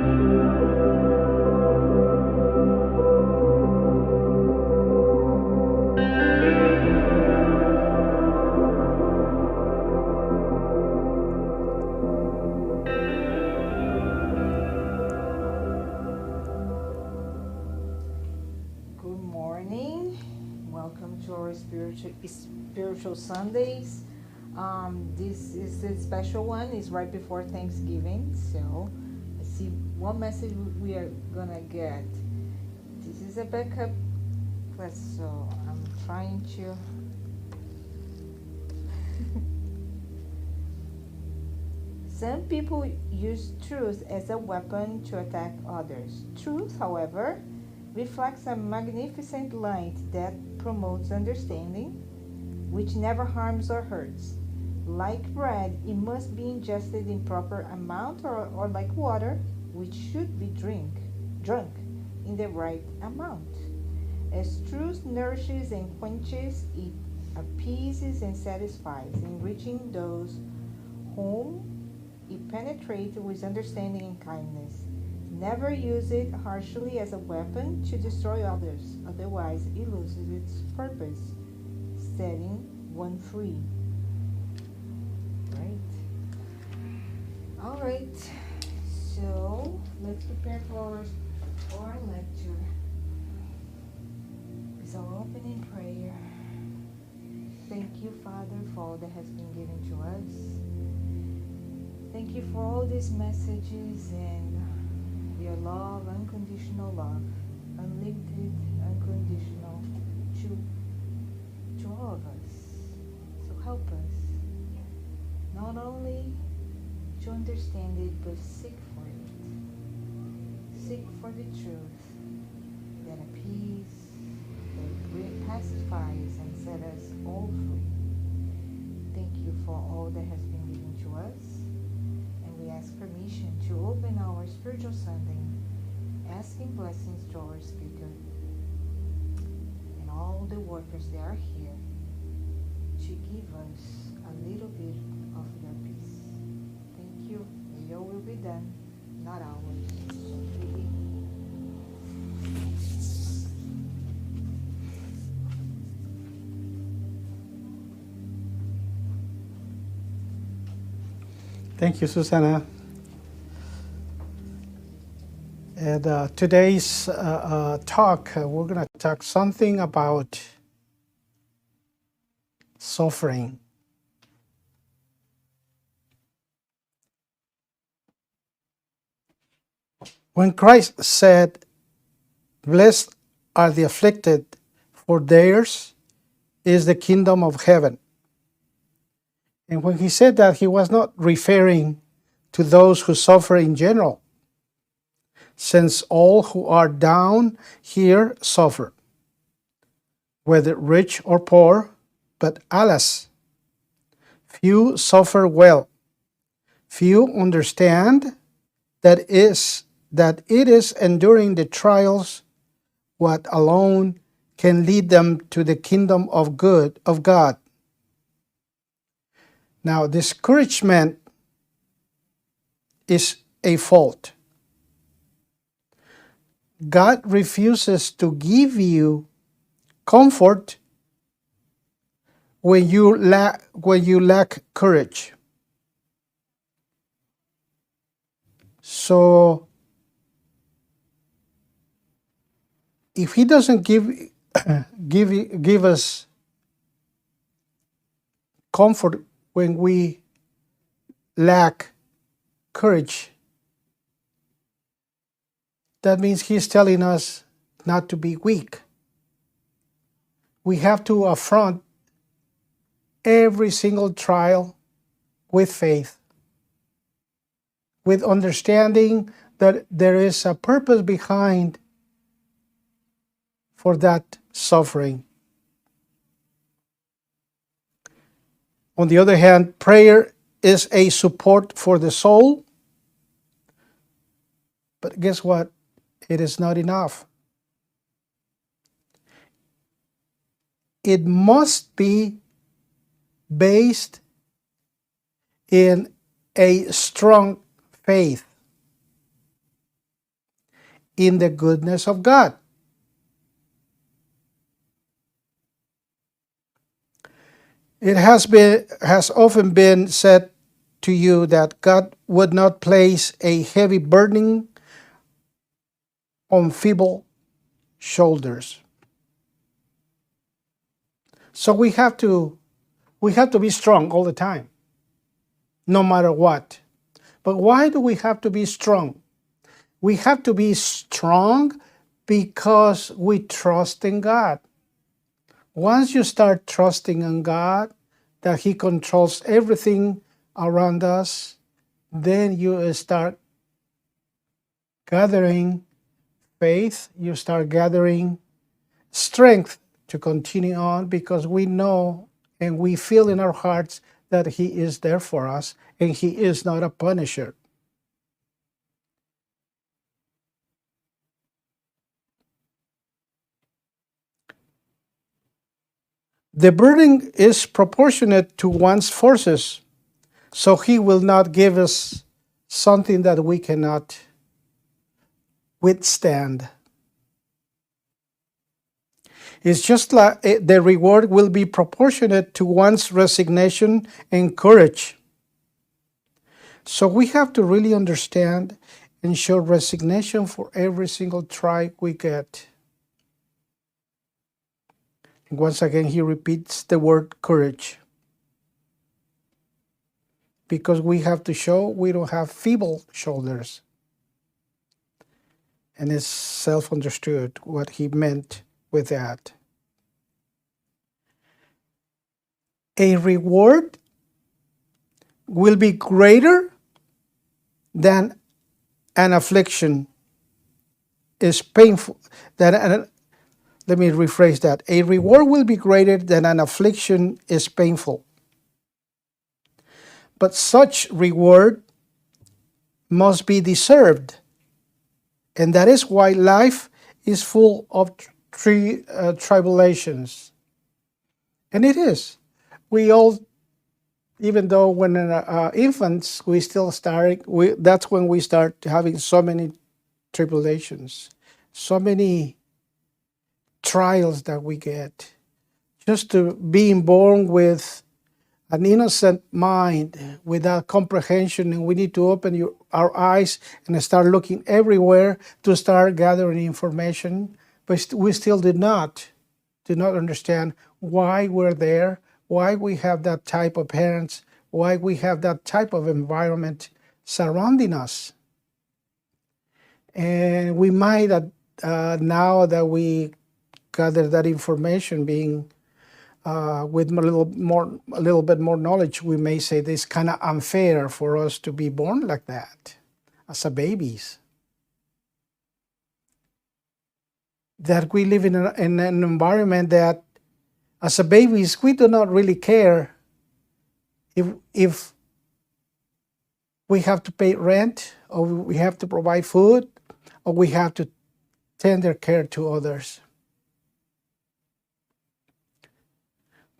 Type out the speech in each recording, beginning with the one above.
Good morning. Welcome to our spiritual Sundays. This is a special one. It's right before Thanksgiving, so let's see what message we are gonna get. This is a backup class, so I'm trying to. Some people use truth as a weapon to attack others. Truth, however, reflects a magnificent light that promotes understanding, which never harms or hurts. Like bread, it must be ingested in proper amount, or like water, which should be drunk in the right amount. As truth nourishes and quenches, it appeases and satisfies, enriching those whom it penetrates with understanding and kindness. Never use it harshly as a weapon to destroy others, otherwise it loses its purpose, setting one free. Right? Alright, so let's prepare for our lecture. It's our opening prayer. Thank you, Father, for all that has been given to us. Thank you for all these messages and your love, unconditional love, unlimited, unconditional to all of us. So help us not only to understand it, but seek for it. Seek for the truth that appease, that pacifies and set us all free. Thank you for all that has been given to us. We ask permission to open our spiritual Sunday, asking blessings to our speaker and all the workers that are here to give us a little bit of your peace. Thank you. Your will be done, not ours. So begin. Thank you, Susanna. And today's talk, we're going to talk something about suffering. When Christ said, "Blessed are the afflicted, for theirs is the kingdom of heaven." And when he said that, he was not referring to those who suffer in general, since all who are down here suffer, whether rich or poor, but alas, few suffer well. Few understand that it is enduring the trials what alone can lead them to the kingdom of God. Now, discouragement is a fault. God refuses to give you comfort when you lack courage. So, if He doesn't give us comfort when we lack courage, that means He's telling us not to be weak. We have to affront every single trial with faith, with understanding that there is a purpose behind for that suffering. On the other hand, prayer is a support for the soul, but guess what? It is not enough. It must be based in a strong faith. in the goodness of God. It has often been said to you that God would not place a heavy burden on feeble shoulders. So we have to be strong all the time, no matter what. But why do we have to be strong? We have to be strong because we trust in God. Once you start trusting in God, that He controls everything around us, then you start gathering faith, you start gathering strength to continue on, because we know and we feel in our hearts that He is there for us and He is not a punisher. The burden is proportionate to one's forces, so He will not give us something that we cannot withstand. It's just like the reward will be proportionate to one's resignation and courage. So we have to really understand and show resignation for every single try we get. And once again, he repeats the word courage, because we have to show we don't have feeble shoulders. And it's self-understood what he meant with that. A reward will be greater than an affliction is painful. Let me rephrase that. A reward will be greater than an affliction is painful. But such reward must be deserved. And that is why life is full of tribulations. And it is. We all, even though when infants, we still start, that's when we start having so many tribulations, so many trials that we get. Just to being born with an innocent mind without comprehension, and we need to open our eyes and start looking everywhere to start gathering information. But we still did not understand why we're there, why we have that type of parents, why we have that type of environment surrounding us. And we might, now that we gather that information, being with a little bit more knowledge, we may say this kind of unfair for us to be born like that as a babies. That we live in an environment that, as a babies, we do not really care if we have to pay rent, or we have to provide food, or we have to tender care to others.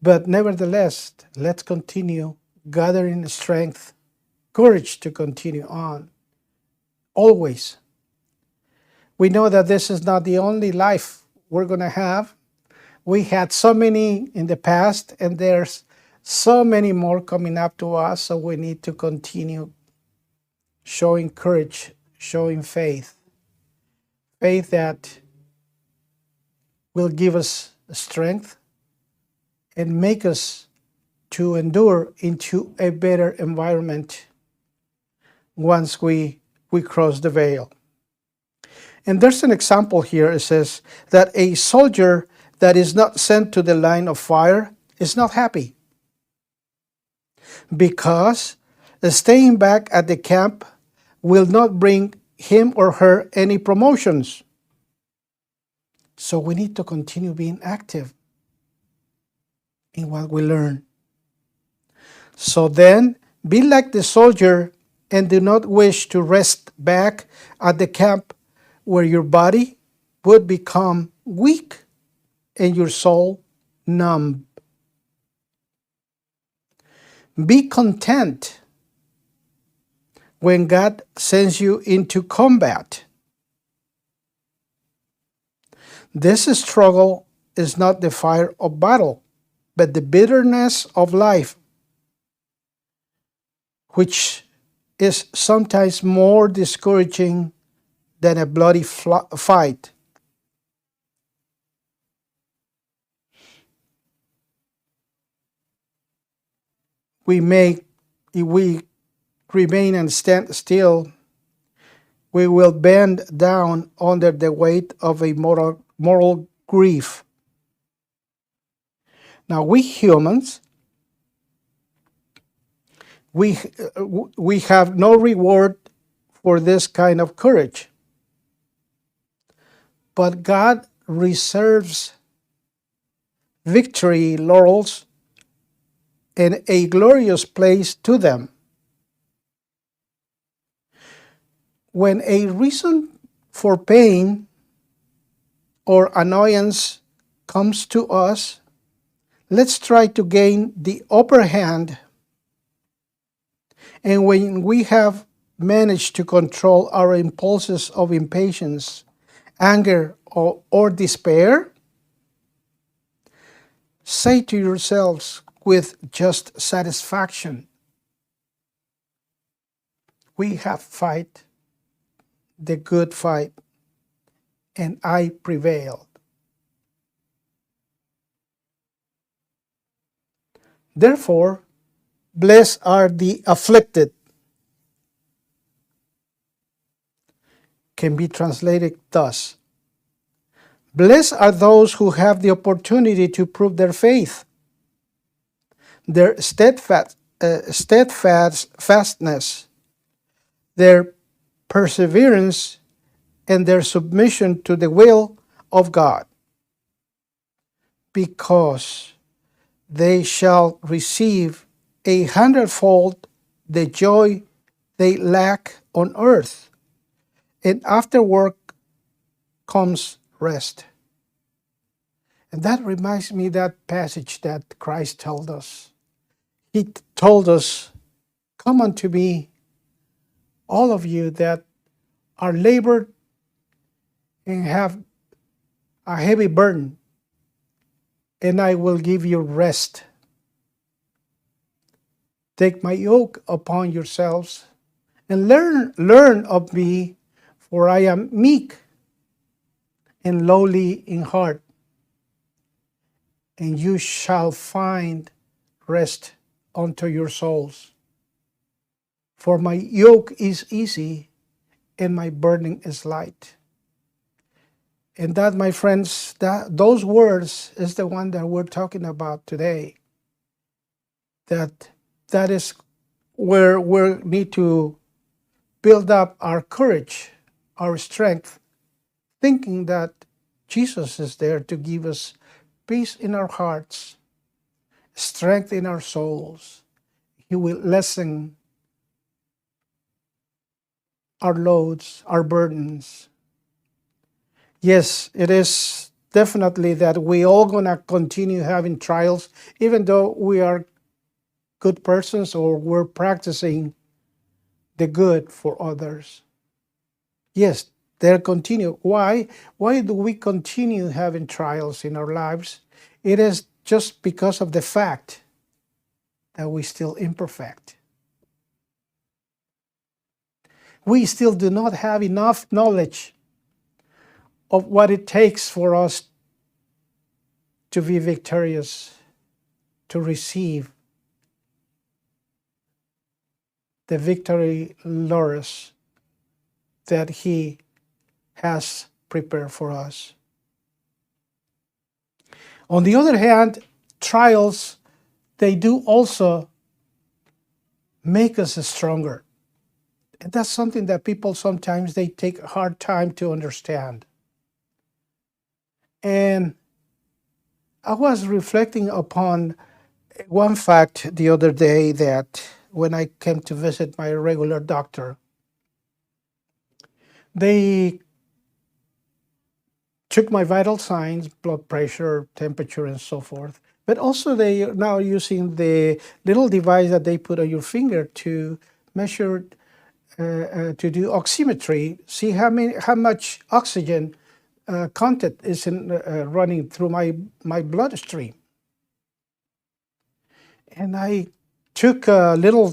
But nevertheless, let's continue gathering strength, courage to continue on. Always. We know that this is not the only life we're going to have. We had so many in the past, and there's so many more coming up to us, so we need to continue showing courage, showing faith. Faith that will give us strength and make us to endure into a better environment once we cross the veil. And there's an example here. It says that a soldier that is not sent to the line of fire is not happy, because staying back at the camp will not bring him or her any promotions. So we need to continue being active in what we learn. So then, be like the soldier and do not wish to rest back at the camp, where your body would become weak and your soul numb. Be content when God sends you into combat. This struggle is not the fire of battle, but the bitterness of life, which is sometimes more discouraging than a bloody fight. If we remain and stand still, we will bend down under the weight of a moral grief. Now, we humans, we have no reward for this kind of courage. But God reserves victory laurels and a glorious place to them. When a reason for pain or annoyance comes to us, let's try to gain the upper hand. And when we have managed to control our impulses of impatience, anger, or despair, say to yourselves with just satisfaction, we have fight the good fight, and I prevailed. Therefore, blessed are the afflicted, can be translated thus: blessed are those who have the opportunity to prove their faith, their steadfastness, their perseverance, and their submission to the will of God, because they shall receive 100-fold the joy they lack on earth, and afterward comes rest. And that reminds me of that passage that Christ told us. He told us, "Come unto me, all of you that are labored and have a heavy burden, and I will give you rest. Take my yoke upon yourselves and learn of me, for I am meek and lowly in heart, and you shall find rest unto your souls. For my yoke is easy and my burden is light." And that, my friends, those words is the one that we're talking about today. That is where we need to build up our courage, our strength, thinking that Jesus is there to give us peace in our hearts, strength in our souls. He will lessen our loads, our burdens. Yes, it is definitely that we all gonna continue having trials, even though we are good persons or we're practicing the good for others. Yes, they'll continue. Why? Why do we continue having trials in our lives? It is just because of the fact that we're still imperfect. We still do not have enough knowledge of what it takes for us to be victorious, to receive the victory laurels that He has prepared for us. On the other hand, trials, they do also make us stronger. And that's something that people sometimes they take a hard time to understand. And I was reflecting upon one fact the other day, that when I came to visit my regular doctor, they took my vital signs, blood pressure, temperature, and so forth. But also they are now using the little device that they put on your finger to measure, to do oximetry, see how much oxygen content isn't running through my bloodstream. And I took a little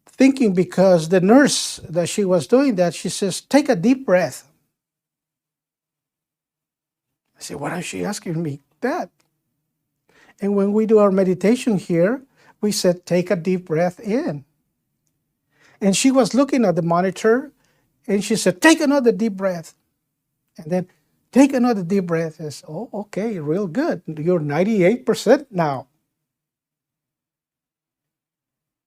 thinking, because the nurse that she was doing that, she says, take a deep breath. I said, why is she asking me that? And when we do our meditation here, we said, take a deep breath in. And she was looking at the monitor, and she said, take another deep breath. And then take another deep breath. I said, oh, okay, real good. You're 98% now.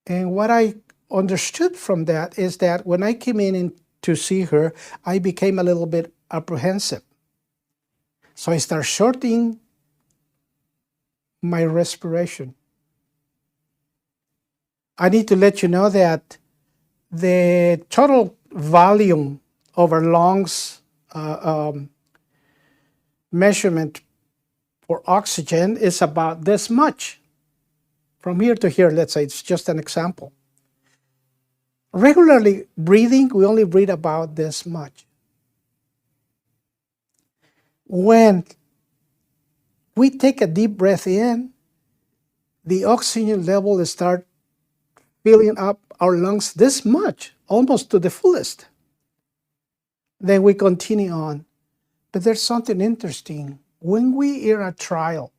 And what I understood from that is that when I came in to see her, I became a little bit apprehensive. So I started shortening my respiration. I need to let you know that the total volume of our lungs measurement for oxygen is about this much. From here to here, let's say, it's just an example. Regularly breathing, we only breathe about this much. When we take a deep breath in, the oxygen level starts filling up our lungs this much, almost to the fullest. Then we continue on. But there's something interesting. When we are in a trial,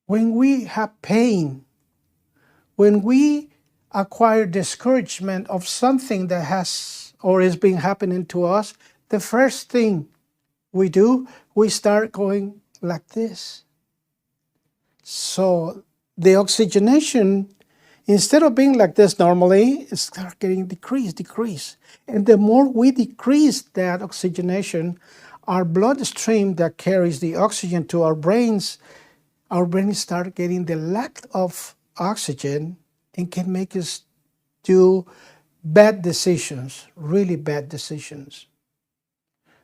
when we have pain, when we acquire discouragement of something that has or is being happening to us, the first thing we do, we start going like this. So the oxygenation, instead of being like this normally, it starts getting decrease. And the more we decrease that oxygenation, our bloodstream that carries the oxygen to our brains start getting the lack of oxygen and can make us do bad decisions, really bad decisions.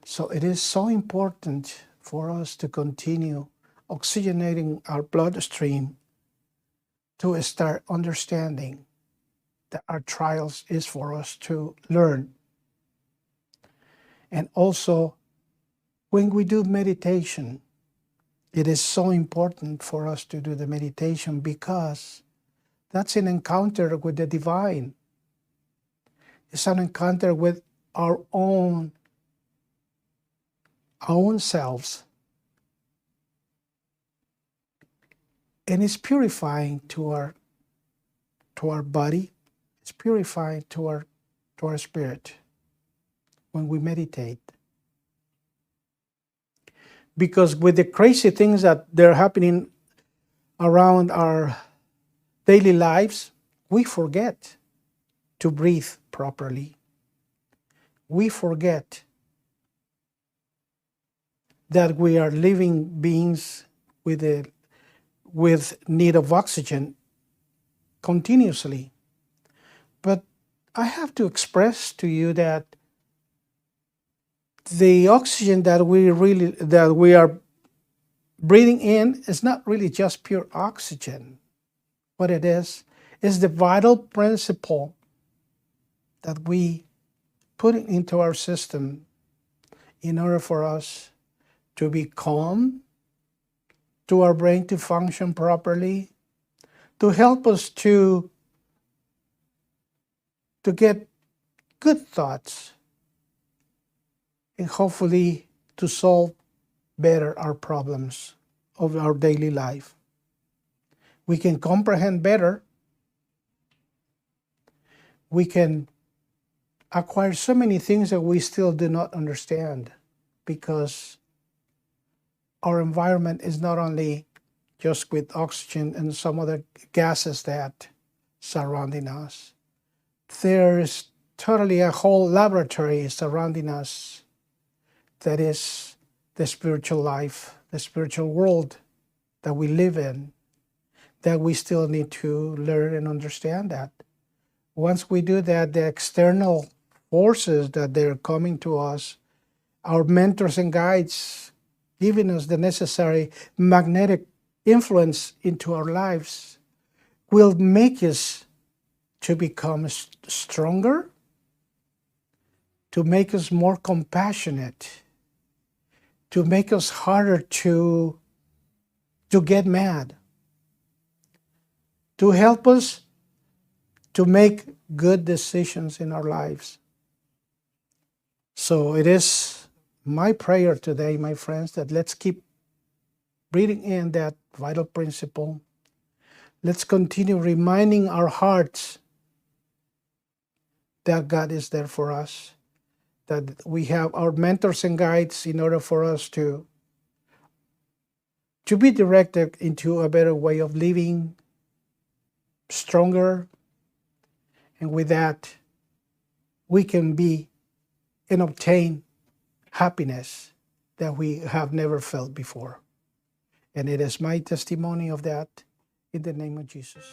So it is so important for us to continue oxygenating our bloodstream to start understanding that our trials is for us to learn. And also, when we do meditation, it is so important for us to do the meditation, because that's an encounter with the divine. It's an encounter with our own selves. And it's purifying to our body. It's purifying to our spirit when we meditate. Because with the crazy things that they're happening around our daily lives, we forget to breathe properly. We forget that we are living beings with need of oxygen continuously. But I have to express to you that the oxygen that we are breathing in is not really just pure oxygen. What it is the vital principle that we put into our system in order for us to be calm, to our brain to function properly, to help us to get good thoughts, and hopefully to solve better our problems of our daily life. We can comprehend better. We can acquire so many things that we still do not understand, because our environment is not only just with oxygen and some other gases that surrounding us. There is totally a whole laboratory surrounding us that is the spiritual life, the spiritual world that we live in, that we still need to learn and understand that. Once we do that, the external forces that they're coming to us, our mentors and guides, giving us the necessary magnetic influence into our lives, will make us to become stronger, to make us more compassionate, to make us harder to get mad, to help us to make good decisions in our lives. So it is my prayer today, my friends, that let's keep breathing in that vital principle. Let's continue reminding our hearts that God is there for us, that we have our mentors and guides in order for us to be directed into a better way of living, stronger, and with that, we can be and obtain happiness that we have never felt before. And it is my testimony of that in the name of Jesus.